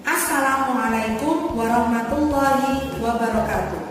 Assalamualaikum warahmatullahi wabarakatuh.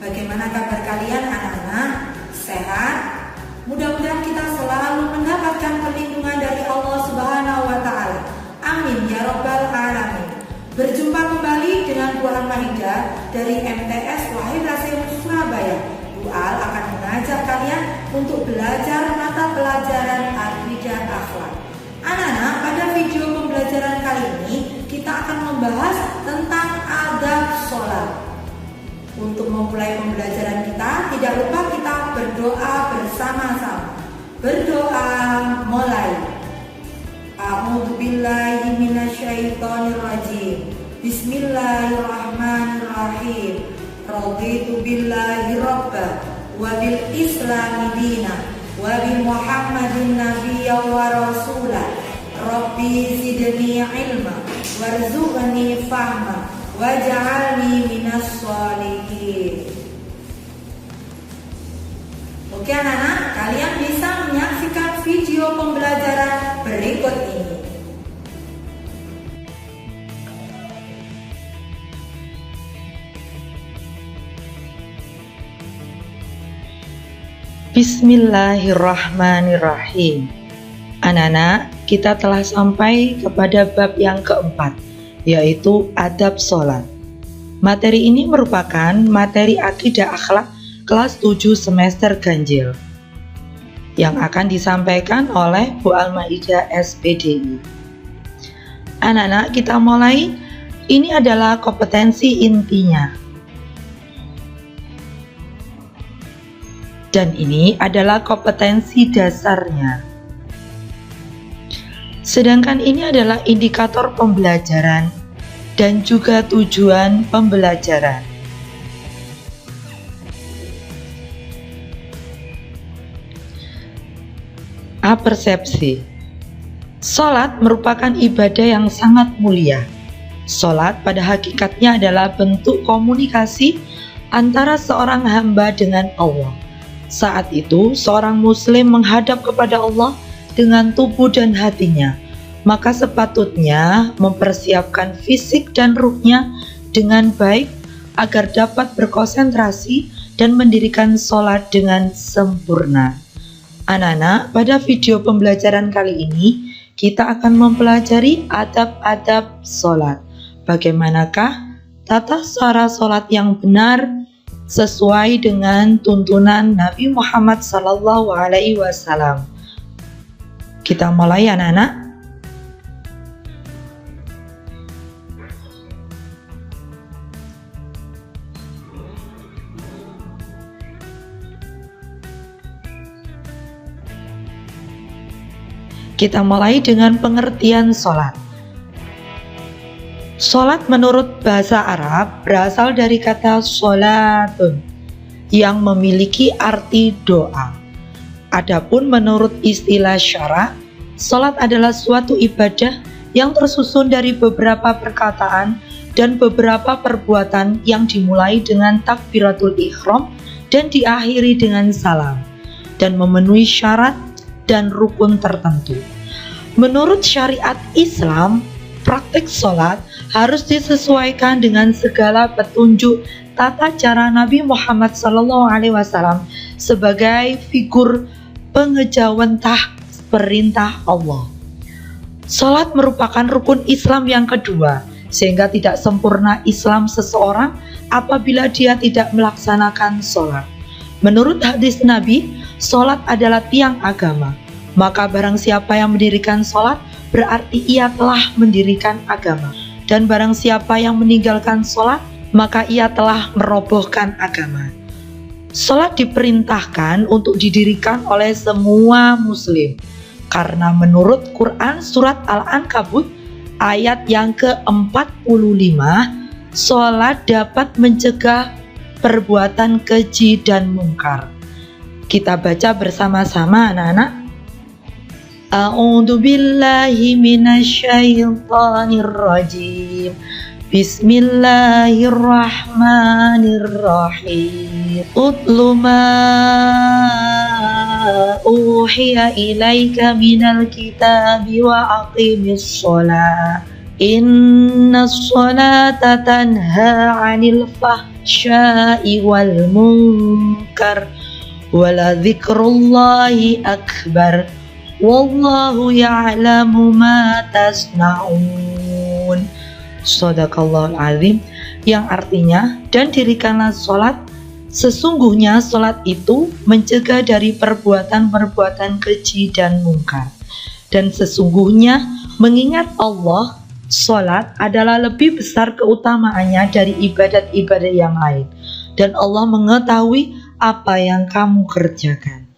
Bagaimana kabar kalian anak-anak? Sehat? Mudah-mudahan kita selalu mendapatkan perlindungan dari Allah Subhanahu wa Ta'ala. Amin ya Rabbal Alamin. Berjumpa kembali dengan Bu Al-Maidah dari MTS Wahid Hasim Surabaya. Bu Al akan mengajak kalian untuk belajar mata pelajaran Aqidah Akhlak. Anak-anak, pada video pembelajaran kali ini kita akan membahas tentang adab sholat. Untuk memulai pembelajaran kita, tidak lupa kita berdoa bersama-sama. Berdoa mulai. A'udzubillahi minasyaitonirrajim. Bismillahirrahmanirrahim. Raditu billahi rabba wa bil islami dina wa bi Muhammadin nabiyya wa rasulah. Rabbi zidni ilma warzuqni fahma waj'alni minas sholihin. Oke anak-anak, kalian bisa menyaksikan video pembelajaran berikut ini. Bismillahirrahmanirrahim. Anak-anak, kita telah sampai kepada bab yang keempat, yaitu adab sholat. Materi ini merupakan materi akidah akhlak kelas 7 semester ganjil yang akan disampaikan oleh Bu Al-Maidah SPDI. Anak-anak, kita mulai. Ini adalah kompetensi intinya. Dan ini adalah kompetensi dasarnya. Sedangkan ini adalah indikator pembelajaran dan juga tujuan pembelajaran. Persepsi. Salat merupakan ibadah yang sangat mulia. Salat pada hakikatnya adalah bentuk komunikasi antara seorang hamba dengan Allah. Saat itu, seorang muslim menghadap kepada Allah dengan tubuh dan hatinya, maka sepatutnya mempersiapkan fisik dan ruhnya dengan baik agar dapat berkonsentrasi dan mendirikan sholat dengan sempurna. Anak-anak, pada video pembelajaran kali ini kita akan mempelajari adab-adab sholat. Bagaimanakah tata cara sholat yang benar sesuai dengan tuntunan Nabi Muhammad SAW. Kita mulai anak-anak. Kita mulai dengan pengertian sholat. Sholat menurut bahasa Arab berasal dari kata sholatun yang memiliki arti doa. Adapun menurut istilah syara, sholat adalah suatu ibadah yang tersusun dari beberapa perkataan dan beberapa perbuatan yang dimulai dengan takbiratul ihram dan diakhiri dengan salam, dan memenuhi syarat dan rukun tertentu. Menurut syariat Islam, praktik sholat harus disesuaikan dengan segala petunjuk tata cara Nabi Muhammad SAW sebagai figur pengejawantah perintah Allah. Sholat merupakan rukun Islam yang kedua, sehingga tidak sempurna Islam seseorang apabila dia tidak melaksanakan sholat. Menurut hadis Nabi, sholat adalah tiang agama. Maka barang siapa yang mendirikan sholat, berarti ia telah mendirikan agama. Dan barang siapa yang meninggalkan sholat, maka ia telah merobohkan agama. Sholat diperintahkan untuk didirikan oleh semua muslim, karena menurut Quran surat Al-Ankabut ayat yang ke-45, sholat dapat mencegah perbuatan keji dan mungkar. Kita baca bersama-sama anak-anak. A'udzu billahi minasyaitonir rajim. Bismillahirrahmanirrahim. Utlu ma uhiya ilaika minal kitabi wa aqimis shalah. Innas sholata tanha 'anil fahsya'i wal munkar wala dzikrullahi akbar. Wallahu ya'lamu ma tasna'un. Shadaqallahul azim, yang artinya, dan dirikanlah sholat, sesungguhnya sholat itu mencegah dari perbuatan-perbuatan keji dan mungkar. Dan sesungguhnya mengingat Allah, sholat adalah lebih besar keutamaannya dari ibadat-ibadat yang lain. Dan Allah mengetahui apa yang kamu kerjakan.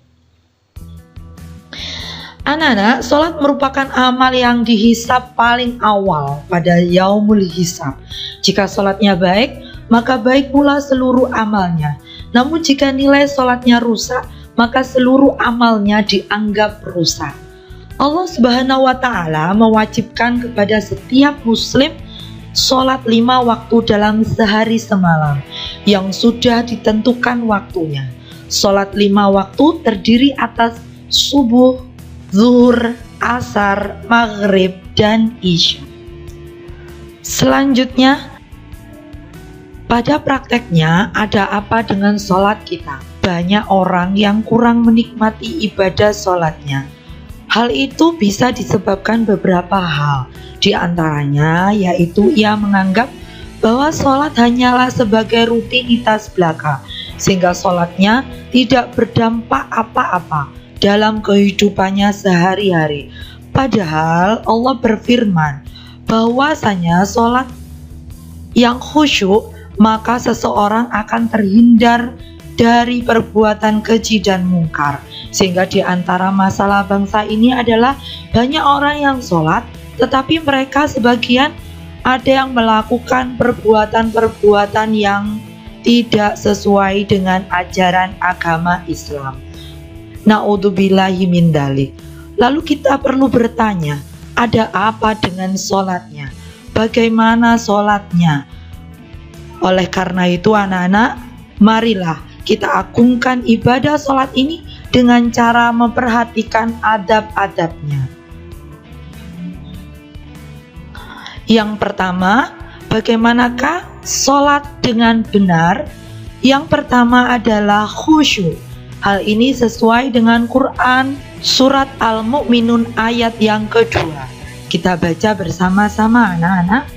Anak-anak, sholat merupakan amal yang dihisab paling awal pada yaumul hisab. Jika sholatnya baik, maka baik pula seluruh amalnya. Namun jika nilai sholatnya rusak, maka seluruh amalnya dianggap rusak. Allah Subhanahu wa Ta'ala mewajibkan kepada setiap muslim sholat 5 waktu dalam sehari semalam yang sudah ditentukan waktunya. Sholat 5 waktu terdiri atas subuh, zuhur, asar, maghrib, dan isya. Selanjutnya, pada prakteknya ada apa dengan sholat kita? Banyak orang yang kurang menikmati ibadah sholatnya. Hal itu bisa disebabkan beberapa hal. Di antaranya yaitu ia menganggap bahwa sholat hanyalah sebagai rutinitas belaka, sehingga sholatnya tidak berdampak apa-apa dalam kehidupannya sehari-hari. Padahal Allah berfirman bahwasanya sholat yang khusyuk, maka seseorang akan terhindar dari perbuatan keji dan mungkar. Sehingga di antara masalah bangsa ini adalah banyak orang yang sholat, tetapi mereka sebagian ada yang melakukan perbuatan-perbuatan yang tidak sesuai dengan ajaran agama Islam. Na'udzubillahi min dzalik. Lalu kita perlu bertanya, ada apa dengan sholatnya? Bagaimana sholatnya? Oleh karena itu anak-anak, marilah kita agungkan ibadah sholat ini dengan cara memperhatikan adab-adabnya. Yang pertama, bagaimanakah sholat dengan benar? Yang pertama adalah khusyuk. Hal ini sesuai dengan Quran surat Al-Mu'minun ayat yang kedua. Kita baca bersama-sama anak-anak.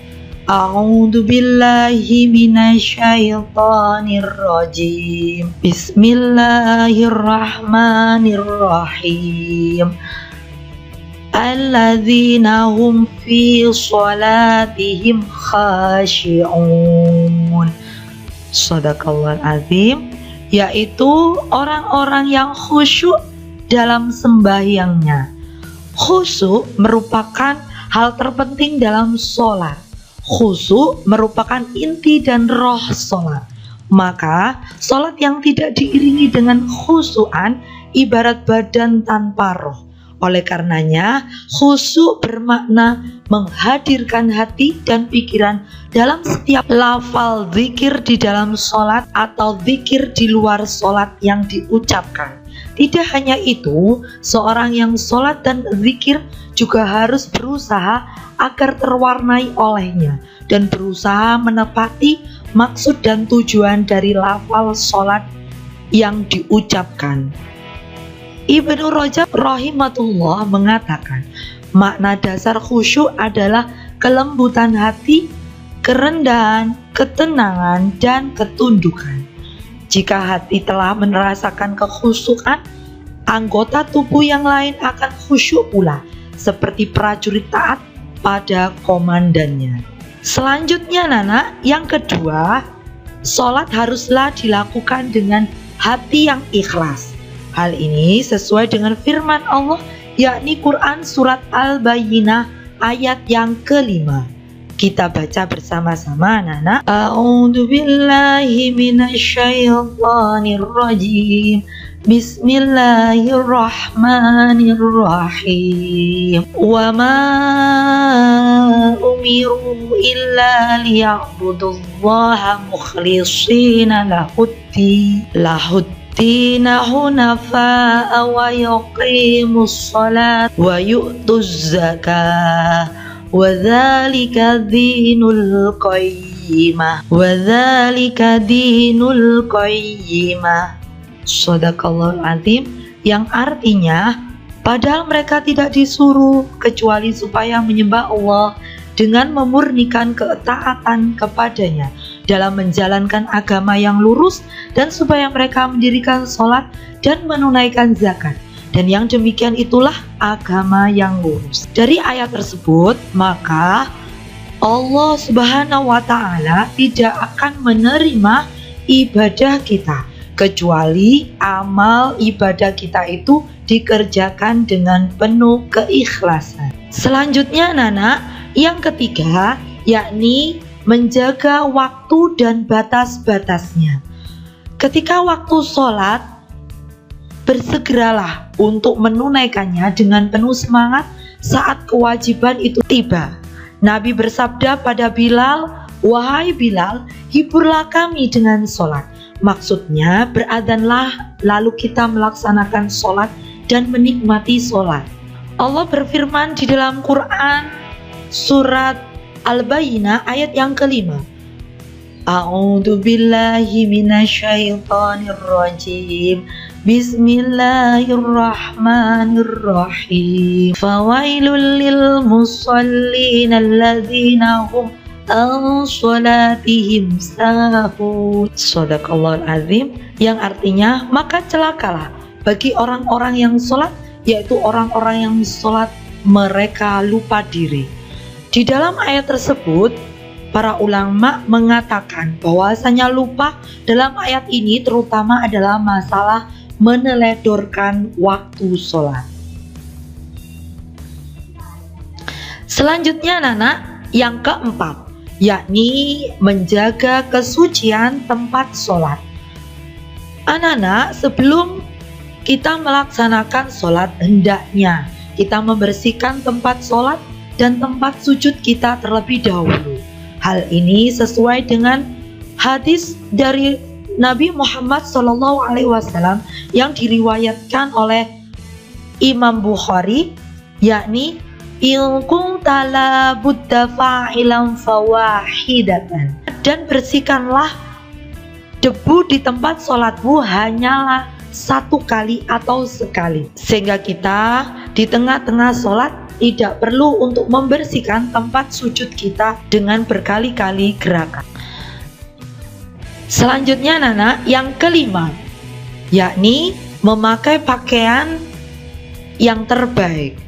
A'udzu billahi minasyaitonir rajim. Bismillahirrahmanirrahim. Alladzina hum fi sholatihim khashi'un. Shadaqallahul azim, yaitu orang-orang yang khusyuk dalam sembahyangnya. Khusyuk merupakan hal terpenting dalam sholat. Khusyuk merupakan inti dan roh sholat. Maka sholat yang tidak diiringi dengan khusyukan ibarat badan tanpa roh. Oleh karenanya, khusyuk bermakna menghadirkan hati dan pikiran dalam setiap lafal zikir di dalam sholat atau zikir di luar sholat yang diucapkan. Tidak hanya itu, seorang yang sholat dan zikir juga harus berusaha agar terwarnai olehnya dan berusaha menepati maksud dan tujuan dari lafal sholat yang diucapkan. Ibnu Rajab rahimahullah mengatakan, makna dasar khusyuk adalah kelembutan hati, kerendahan, ketenangan, dan ketundukan. Jika hati telah merasakan kekhusyukan, anggota tubuh yang lain akan khusyuk pula, seperti prajurit taat pada komandannya. Selanjutnya Nana, yang kedua, sholat haruslah dilakukan dengan hati yang ikhlas. Hal ini sesuai dengan firman Allah, yakni Quran surat Al-Bayyinah ayat yang ke-5. Kita baca bersama-sama anak-anak. A'udzu billahi minasyaitonir rajim. Bismillahirrahmanirrahim. Wa ma umiru illa liya'budullaha mukhlishina lahuddin hunafa'a wa yuqimus shalat wa yu'tuz zakah wa dzalika dinul qayyimah. Shadaqallahul azim, yang artinya padahal mereka tidak disuruh kecuali supaya menyembah Allah dengan memurnikan ketaatan kepadanya dalam menjalankan agama yang lurus, dan supaya mereka mendirikan sholat dan menunaikan zakat, dan yang demikian itulah agama yang lurus. Dari ayat tersebut maka Allah Subhanahu wa ta'ala tidak akan menerima ibadah kita kecuali amal ibadah kita itu dikerjakan dengan penuh keikhlasan. Selanjutnya anak-anak, yang ketiga yakni menjaga waktu dan batas-batasnya. Ketika waktu sholat, bersegeralah untuk menunaikannya dengan penuh semangat saat kewajiban itu tiba. Nabi bersabda pada Bilal, "Wahai Bilal, hiburlah kami dengan sholat." Maksudnya beradhanlah lalu kita melaksanakan sholat dan menikmati sholat. Allah berfirman di dalam Quran surat Al-Bayyinah ayat yang kelima. A'udzu billahi minasyaitonir rajim. Bismillahirrahmanirrahim. Fawailul lil musallin alladzina hum an sholatihim sahun. Shadaqallahul azim, yang artinya maka celakalah bagi orang-orang yang sholat, yaitu orang-orang yang sholat mereka lupa diri. Di dalam ayat tersebut para ulama mengatakan bahwasanya lupa dalam ayat ini terutama adalah masalah meneledorkan waktu sholat. Selanjutnya anak-anak, yang keempat yakni menjaga kesucian tempat sholat. Anak-anak, sebelum kita melaksanakan sholat, hendaknya kita membersihkan tempat sholat dan tempat sujud kita terlebih dahulu. Hal ini sesuai dengan hadis dari Nabi Muhammad SAW yang diriwayatkan oleh Imam Bukhari, yakni in kunta la budda fa'ilan fawahidatan, dan bersihkanlah debu di tempat sholatmu hanyalah satu kali atau sekali, sehingga kita di tengah-tengah sholat tidak perlu untuk membersihkan tempat sujud kita dengan berkali-kali gerakan. Selanjutnya anak-anak, yang kelima yakni memakai pakaian yang terbaik.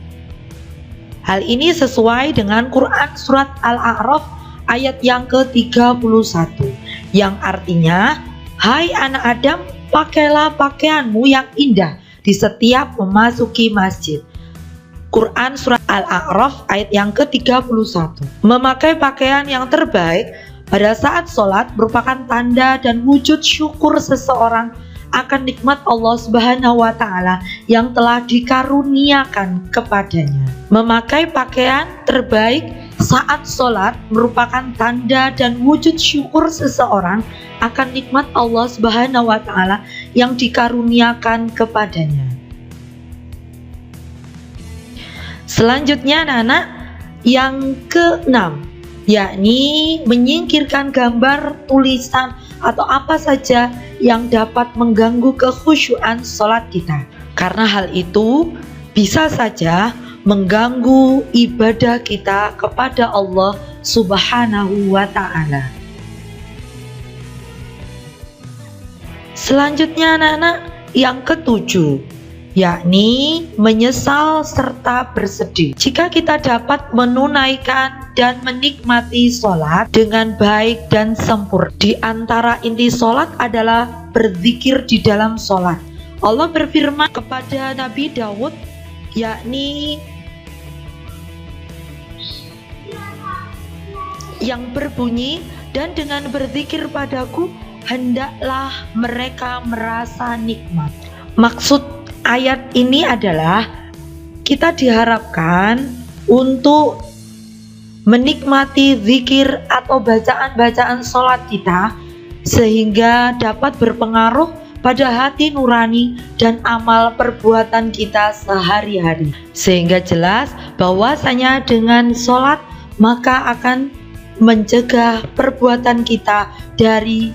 Hal ini sesuai dengan Quran surat Al-A'raf ayat yang ke-31 yang artinya, hai anak Adam, pakailah pakaianmu yang indah di setiap memasuki masjid. Quran surat Al-A'raf ayat yang ke-31. Memakai pakaian yang terbaik pada saat sholat merupakan tanda dan wujud syukur seseorang akan nikmat Allah Subhanahu wa ta'ala yang telah dikaruniakan kepadanya. Memakai pakaian terbaik saat sholat merupakan tanda dan wujud syukur seseorang akan nikmat Allah Subhanahu wa ta'ala yang dikaruniakan kepadanya. Selanjutnya anak-anak, yang keenam yakni menyingkirkan gambar, tulisan atau apa saja yang dapat mengganggu kekhusyuan sholat kita, karena hal itu bisa saja mengganggu ibadah kita kepada Allah Subhanahu wa ta'ala. Selanjutnya anak-anak, yang ketujuh yakni menyesal serta bersedih. Jika kita dapat menunaikan dan menikmati sholat dengan baik dan sempurna, di antara inti sholat adalah berzikir di dalam sholat. Allah berfirman kepada Nabi Daud, yakni yang berbunyi, dan dengan berzikir padaku hendaklah mereka merasa nikmat. Maksud ayat ini adalah kita diharapkan untuk menikmati zikir atau bacaan-bacaan sholat kita sehingga dapat berpengaruh pada hati nurani dan amal perbuatan kita sehari-hari, sehingga jelas bahwasanya dengan sholat maka akan mencegah perbuatan kita dari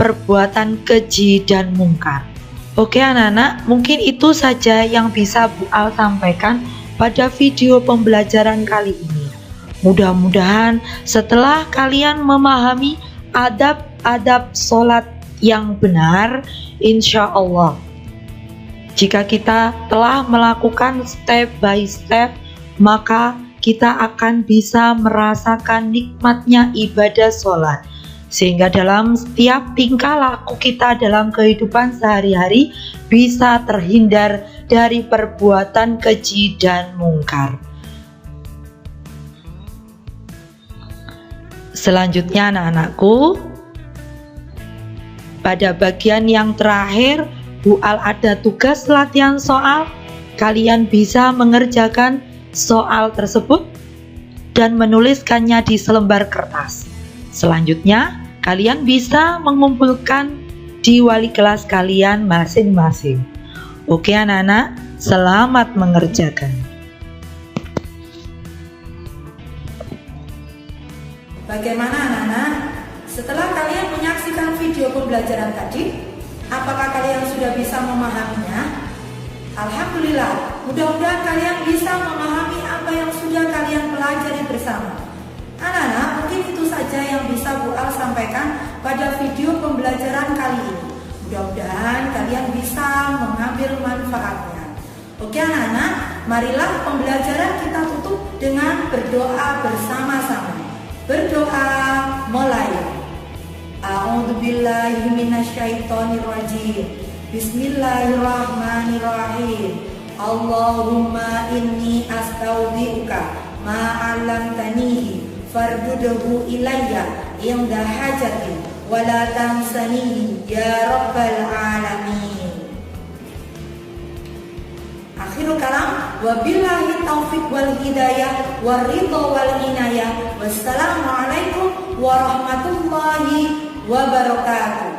perbuatan keji dan mungkar. Oke anak-anak, mungkin itu saja yang bisa Bu Al sampaikan pada video pembelajaran kali ini. Mudah-mudahan setelah kalian memahami adab-adab sholat yang benar, insya Allah jika kita telah melakukan step by step, maka kita akan bisa merasakan nikmatnya ibadah sholat, sehingga dalam setiap tingkah laku kita dalam kehidupan sehari-hari bisa terhindar dari perbuatan keji dan mungkar. Selanjutnya anak-anakku, pada bagian yang terakhir Bu Al ada tugas latihan soal. Kalian bisa mengerjakan soal tersebut dan menuliskannya di selembar kertas. Selanjutnya kalian bisa mengumpulkan di wali kelas kalian masing-masing. Oke anak-anak, selamat mengerjakan. Bagaimana anak-anak? Setelah kalian menyaksikan video pembelajaran tadi, apakah kalian sudah bisa memahaminya? Alhamdulillah, mudah-mudahan kalian bisa memahami apa yang sudah kalian pelajari bersama. Anak-anak, mungkin itu saja yang bisa Bu Al sampaikan pada video pembelajaran kali ini. Mudah-mudahan kalian bisa mengambil manfaatnya. Oke anak-anak, marilah pembelajaran kita tutup dengan berdoa bersama-sama. Berdoa mulai. A'udzubillahi minasyaitonirrajim. Bismillahirrahmanirrahim. Allahumma inni astaudiuka ma 'allamtanihi fardudhu ilayya inda hajati wa la tansanihi ya rabbal alamin. Akhirul kalam, wabillahi taufiq wal hidayah waridho wal inayah. Wassalamualaikum warahmatullahi wabarakatuh.